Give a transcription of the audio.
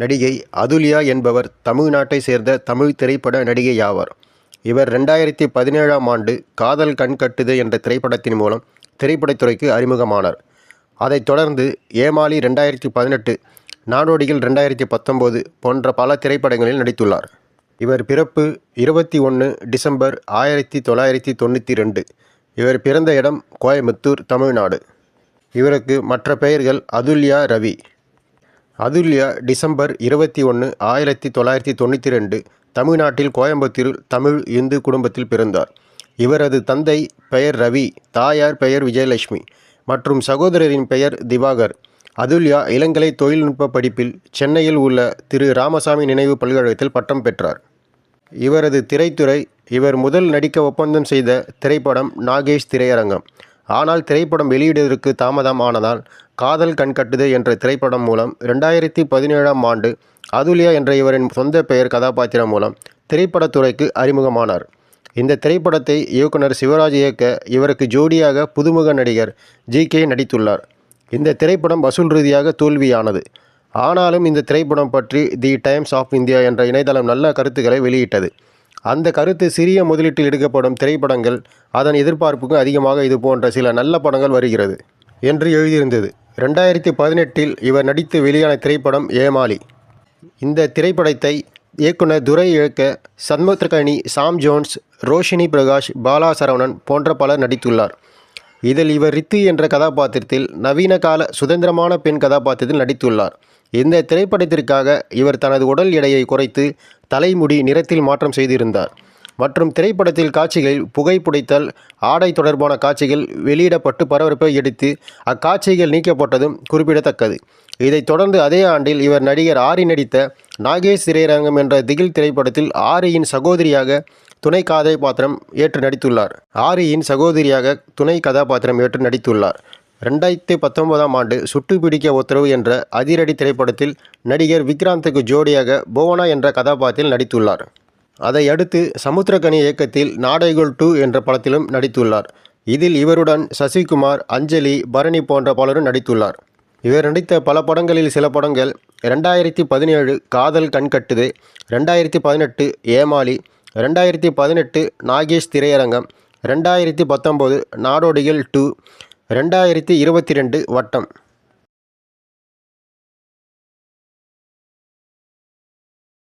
நடிகை அதுல்யா என்பவர் தமிழ்நாட்டை சேர்ந்த தமிழ் திரைப்பட நடிகை ஆவார். இவர் 2017ஆம் ஆண்டு காதல் கண் கட்டுது என்ற திரைப்படத்தின் மூலம் திரைப்படத்துறைக்கு அறிமுகமானார். அதைத் தொடர்ந்து ஏமாளி 2018, நாடோடிகள் 2019 போன்ற பல திரைப்படங்களில் நடித்துள்ளார். இவர் பிறப்பு 21 டிசம்பர் 1992. இவர் பிறந்த இடம் கோயம்புத்தூர், தமிழ்நாடு. இவருக்கு மற்ற பெயர்கள் அதுல்யா ரவி. அதுல்யா டிசம்பர் 21, 1992 தமிழ்நாட்டில் கோயம்புத்தூரில் தமிழ் இந்து குடும்பத்தில் பிறந்தார். இவரது தந்தை பெயர் ரவி, தாயார் பெயர் விஜயலட்சுமி மற்றும் சகோதரரின் பெயர் திவாகர். அதுல்யா இளங்கலை தொழில்நுட்ப படிப்பில் சென்னையில் உள்ள திரு ராமசாமி நினைவு பல்கலைக்கழகத்தில் பட்டம் பெற்றார். இவரது திரைத்துறை இவர் முதல் நடிக்க ஒப்பந்தம் செய்த திரைப்படம் நாகேஷ் திரையரங்கம். ஆனால் திரைப்படம் வெளியிடுவதற்கு தாமதம் ஆனதால் காதல் கண்கட்டுது என்ற திரைப்படம் மூலம் 2017ஆம் ஆண்டு அதுல்யா என்ற இவரின் சொந்த பெயர் கதாபாத்திரம் மூலம் திரைப்படத்துறைக்கு அறிமுகமானார். இந்த திரைப்படத்தை இயக்குனர் சிவராஜ் இயக்க இவருக்கு ஜோடியாக புதுமுக நடிகர் ஜி.கே. நடித்துள்ளார். இந்த திரைப்படம் வசூல் ரீதியாக தோல்வியானது. ஆனாலும் இந்த திரைப்படம் பற்றி தி டைம்ஸ் ஆஃப் இந்தியா என்ற இணையதளம் நல்ல கருத்துக்களை வெளியிட்டது. அந்த கருத்து சிறிய முதலீட்டில் எடுக்கப்படும் திரைப்படங்கள் அதன் எதிர்பார்ப்புக்கு அதிகமாக இது போன்ற சில நல்ல படங்கள் வருகிறது என்று எழுதியிருந்தது. 2018இல் இவர் நடித்து வெளியான திரைப்படம் ஏமாளி. இந்த திரைப்படத்தை இயக்குனர் துரை இயக்க சமுத்திரக்கனி, சாம் ஜோன்ஸ், ரோஷினி பிரகாஷ், பாலா சரவணன் போன்ற பலர் நடித்துள்ளார். இதில் இவர் ரித்து என்ற கதாபாத்திரத்தில் நவீன கால சுதந்திரமான பெண் கதாபாத்திரத்தில் நடித்துள்ளார். இந்த திரைப்படத்திற்காக இவர் தனது உடல் எடையை குறைத்து தலைமுடி நிறத்தில் மாற்றம் செய்திருந்தார். மற்றும் திரைப்படத்தில் காட்சிகளில் புகைப்புடைத்தல், ஆடை தொடர்பான காட்சிகள் வெளியிடப்பட்டு பரபரப்பை எடுத்து அக்காட்சிகள் நீக்கப்பட்டதும் குறிப்பிடத்தக்கது. இதைத் தொடர்ந்து அதே ஆண்டில் இவர் நடிகர் ஆரி நடித்த நாகேஷ் திரையரங்கம் என்ற திகில் திரைப்படத்தில் ஆரியின் சகோதரியாக துணை கதாபாத்திரம் ஏற்று நடித்துள்ளார். 2019ஆம் ஆண்டு சுட்டுப்பிடிக்க உத்தரவு என்ற அதிரடி திரைப்படத்தில் நடிகர் விக்ராந்துக்கு ஜோடியாக புவனா என்ற கதாபாத்திரத்தில் நடித்துள்ளார். அதையடுத்து சமுத்திரக்கனி இயக்கத்தில் நாடோடிகள் 2 என்ற படத்திலும் நடித்துள்ளார். இதில் இவருடன் சசிகுமார், அஞ்சலி, பரணி போன்ற பலரும் நடித்துள்ளார். இவர் நடித்த பல படங்களில் சில படங்கள் 2017 காதல் கண்கட்டுது, 2018 ஏமாளி, 2018 நாகேஷ் திரையரங்கம், 2019 நாடோடிகள் 2, 2022 வட்டம்.